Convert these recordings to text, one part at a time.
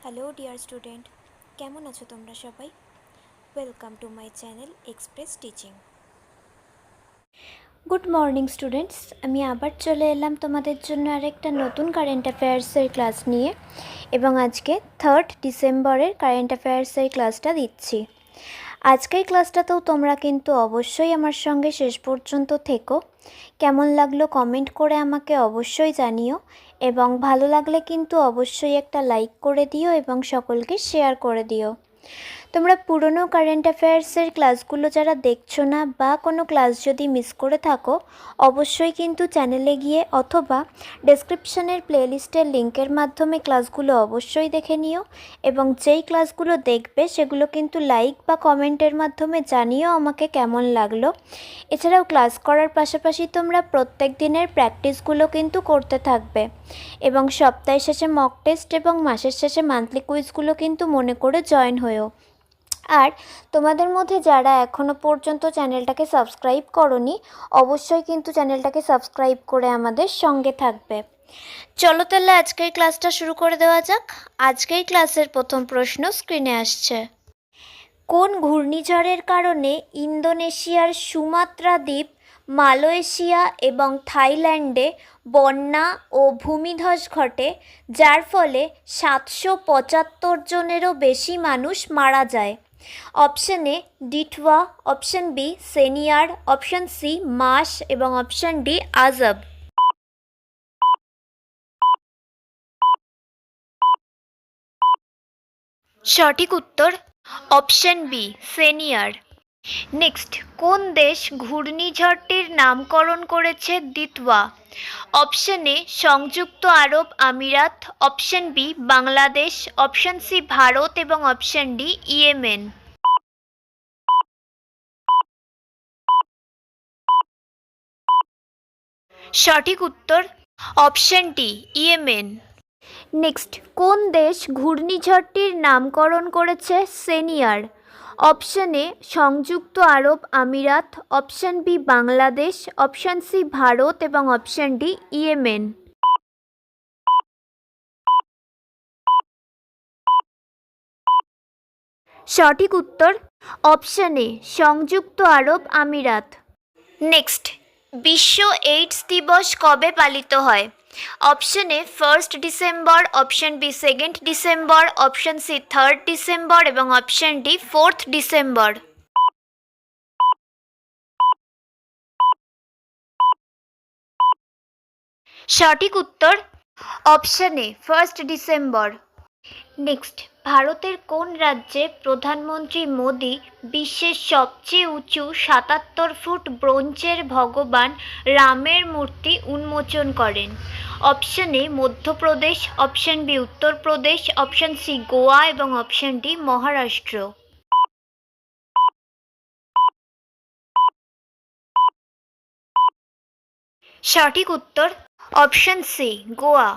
Hello dear student, কেমন আছো তোমরা সবাই? Welcome to my channel express teaching. Good morning students, আমি আবার চলে এলাম তোমাদের জন্য আরেকটা নতুন কারেন্ট অ্যাফেয়ার্সের ক্লাস নিয়ে, এবং আজকে 3rd ডিসেম্বরের কারেন্ট অ্যাফেয়ার্সের ক্লাসটা দিচ্ছি। আজকের ক্লাসটাতেও তোমরা কিন্তু অবশ্যই আমার সঙ্গে শেষ পর্যন্ত থেকো। কেমন লাগলো কমেন্ট করে আমাকে অবশ্যই জানিও, এবং ভালো লাগলে কিন্তু অবশ্যই একটা লাইক করে দিও এবং সকলকে শেয়ার করে দিও। তোমরা পুরনো কারেন্ট অ্যাফেয়ার্সের ক্লাসগুলো যারা দেখছো না বা কোনো ক্লাস যদি মিস করে থাকো, অবশ্যই কিন্তু চ্যানেলে গিয়ে অথবা ডেসক্রিপশনের প্লেলিস্টের লিঙ্কের মাধ্যমে ক্লাসগুলো অবশ্যই দেখে নিও, এবং যেই ক্লাসগুলো দেখবে সেগুলো কিন্তু লাইক বা কমেন্টের মাধ্যমে জানিও আমাকে কেমন লাগলো। এছাড়াও ক্লাস করার পাশাপাশি তোমরা প্রত্যেক দিনের প্র্যাকটিসগুলো কিন্তু করতে থাকবে, এবং সপ্তাহের শেষে মক টেস্ট এবং মাসের শেষে মান্থলি কুইজগুলো কিন্তু মনে করে জয়েন হয়েও। আর তোমাদের মধ্যে যারা এখনও পর্যন্ত চ্যানেলটাকে সাবস্ক্রাইব করোনি, অবশ্যই কিন্তু চ্যানেলটাকে সাবস্ক্রাইব করে আমাদের সঙ্গে থাকবে। চলো তাহলে আজকের ক্লাসটা শুরু করে দেওয়া যাক। আজকের ক্লাসের প্রথম প্রশ্ন স্ক্রিনে আসছে। কোন ঘূর্ণিঝড়ের কারণে ইন্দোনেশিয়ার সুমাত্রা দ্বীপ, মালয়েশিয়া এবং থাইল্যান্ডে বন্যা ও ভূমিধস ঘটে, যার ফলে 775 জনেরও বেশি মানুষ মারা যায়? Option A Ditwah, option B Senyar, option C মাস এবং অপশন ডি আজব। সঠিক উত্তর অপশন বি সেনিয়ার। নেক্সট, কোন দেশ ঘূর্ণিঝড়টির নামকরণ করেছে দিতওয়া? অপশন এ সংযুক্ত আরব আমিরাত, option B Bangladesh, option C Bharat এবং অপশন ডি ইয়েমেন। সঠিক উত্তর অপশন ডি ইয়েমেন। নেক্সট, কোন দেশ ঘূর্ণিঝড়টির নামকরণ করেছে সেনিয়ার? অপশন এ সংযুক্ত আরব আমিরাত, option B Bangladesh, option C Bharat এবং অপশন ডি ইয়েমেন। সঠিক উত্তর অপশন এ সংযুক্ত আরব আমিরাত। নেক্সট, বিশ্ব এইডস দিবস কবে পালিত হয়? Option A 1 December, option B 2 December, option C 3 December এবং অপশন ডি 4 ডিসেম্বর। সঠিক উত্তর অপশন এ 1 ডিসেম্বর। নেক্সট, ভারতের কোন রাজ্যে প্রধানমন্ত্রী মোদি বিশ্বের সবচেয়ে উঁচু 77 ফুট ব্রোঞ্জের ভগবান রামের মূর্তি উন্মোচন করেন? Option A Madhya Pradesh, option B Uttar Pradesh, option C Goa এবং অপশন ডি মহারাষ্ট্র। সঠিক উত্তর অপশন সি গোয়া।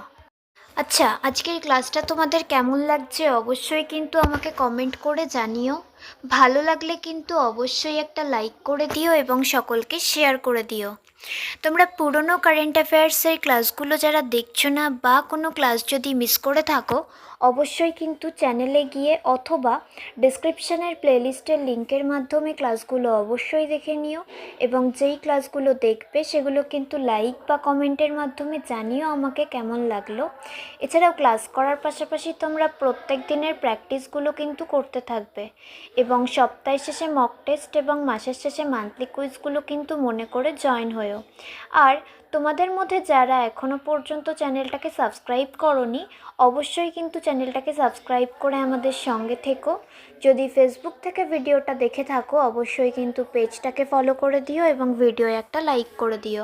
আচ্ছা, আজকের ক্লাসটা তোমাদের কেমন লাগছে অবশ্যই কিন্তু আমাকে কমেন্ট করে জানিও। ভালো লাগলে কিন্তু অবশ্যই একটা লাইক করে দিও এবং সকলকে শেয়ার করে দিও। তোমরা পুরনো কারেন্ট অ্যাফেয়ার্সের ক্লাসগুলো যারা দেখছো না বা কোনো ক্লাস যদি মিস করে থাকো, অবশ্যই কিন্তু চ্যানেলে গিয়ে অথবা ডেসক্রিপশনের প্লেলিস্টের লিঙ্কের মাধ্যমে ক্লাসগুলো অবশ্যই দেখে নিও, এবং যেই ক্লাসগুলো দেখবে সেগুলো কিন্তু লাইক বা কমেন্টের মাধ্যমে জানিও আমাকে কেমন লাগলো। এছাড়াও ক্লাস করার পাশাপাশি তোমরা প্রত্যেক দিনের প্র্যাকটিসগুলো কিন্তু করতে থাকবে, এবং সপ্তাহের শেষে মক টেস্ট এবং মাসের শেষে মান্থলি কুইজগুলো কিন্তু মনে করে জয়েন হয়েও। আর তোমাদের মধ্যে যারা এখনও পর্যন্ত চ্যানেলটাকে সাবস্ক্রাইব করোনি, অবশ্যই কিন্তু চ্যানেলটাকে সাবস্ক্রাইব করে আমাদের সঙ্গে থেকো। যদি ফেসবুক থেকে ভিডিওটা দেখে থাকো, অবশ্যই কিন্তু পেজটাকে ফলো করে দিও এবং ভিডিও একটা লাইক করে দিও।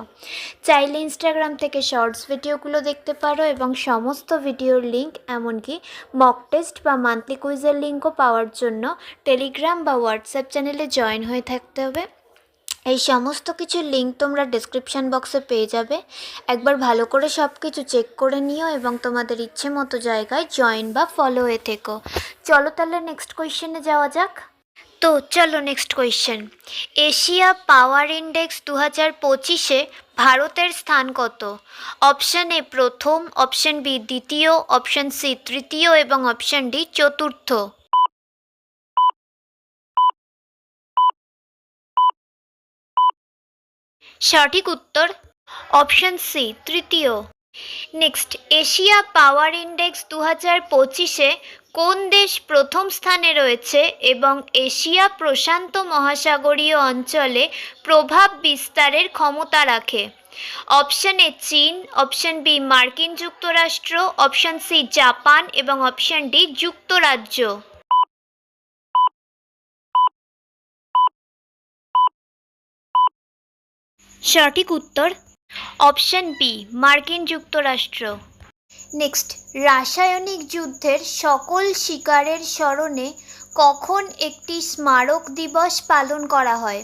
চাইলে ইনস্টাগ্রাম থেকে শর্টস ভিডিওগুলো দেখতে পারো, এবং সমস্ত ভিডিওর লিঙ্ক এমনকি মক টেস্ট বা মান্থলি কুইজের লিঙ্কও পাওয়ার জন্য টেলিগ্রাম বা হোয়াটসঅ্যাপ চ্যানেলে জয়েন হয়ে থাকতে হবে। এই সমস্ত কিছুর লিঙ্ক তোমরা ডেসক্রিপশান বক্সে পেয়ে যাবে। একবার ভালো করে সব কিছু চেক করে নিও এবং তোমাদের ইচ্ছে মতো জায়গায় জয়েন বা ফলো হয়ে থেকো। চলো তাহলে নেক্সট কোয়েশ্চেনে যাওয়া যাক। তো চলো নেক্সট কোয়েশ্চেন। এশিয়া পাওয়ার ইন্ডেক্স 2025-এ ভারতের স্থান কত? অপশন এ প্রথম, অপশন বি দ্বিতীয়, অপশন সি তৃতীয় এবং অপশন ডি চতুর্থ। সঠিক উত্তর অপশন সি তৃতীয়। নেক্সট, এশিয়া পাওয়ার ইন্ডেক্স 2025-এ কোন দেশ প্রথম স্থানে রয়েছে এবং এশিয়া প্রশান্ত মহাসাগরীয় অঞ্চলে প্রভাব বিস্তারের ক্ষমতা রাখে? অপশন এ চীন, অপশন বি মার্কিন যুক্তরাষ্ট্র, অপশন সি জাপান এবং অপশন ডি যুক্তরাজ্য। সঠিক উত্তর অপশন বি মার্কিন যুক্তরাষ্ট্র। নেক্সট, রাসায়নিক যুদ্ধের সকল শিকারের স্মরণে কখন একটি স্মারক দিবস পালন করা হয়?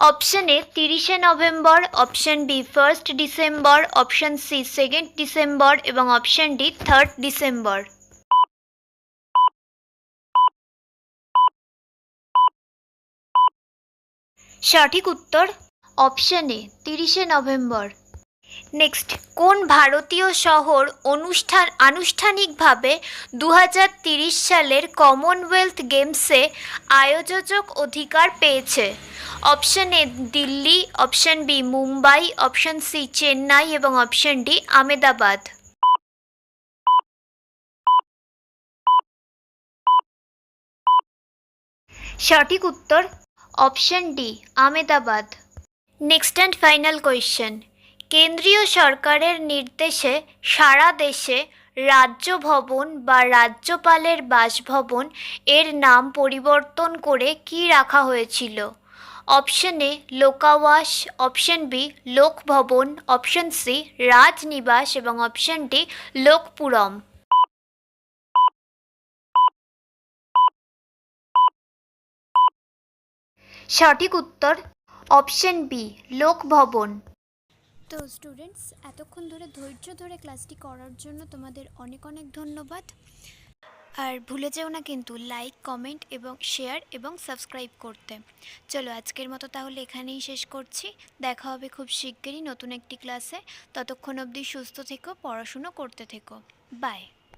অপশন এ 30শে November, option B 1 December, option C 2 December এবং অপশন ডি 3 ডিসেম্বর। সঠিক উত্তর অপশন এ 30শে নভেম্বর। নেক্সট, কোন ভারতীয় শহর আনুষ্ঠানিকভাবে 2030 সালের কমনওয়েলথ গেমসে আয়োজক অধিকার পেয়েছে? Option A Delhi, option B Mumbai, option C Chennai এবং অপশন ডি আহমেদাবাদ। সঠিক উত্তর option D Ahmedabad. Next and final question, কেন্দ্রীয় সরকারের নির্দেশে সারা দেশে রাজ্য ভবন বা রাজ্যপালের বাসভবন এর নাম পরিবর্তন করে কী রাখা হয়েছিল? Option A Lokawas, option B Lokbhavan, option C Raj Niwas এবং অপশন ডি লোকপুরম। সঠিক উত্তর অপশন বি লোকভবন। তো স্টুডেন্টস, এতক্ষণ ধরে ধৈর্য ধরে ক্লাসটি করার জন্য তোমাদের অনেক অনেক ধন্যবাদ। আর ভুলে যেও না কিন্তু লাইক, কমেন্ট এবং শেয়ার এবং সাবস্ক্রাইব করতে। চলো আজকের মতো তাহলে এখানেই শেষ করছি। দেখা হবে খুব শিগগিরই নতুন একটি ক্লাসে। ততক্ষণ অবধি সুস্থ থেকো, পড়াশুনো করতে থেকো। বাই।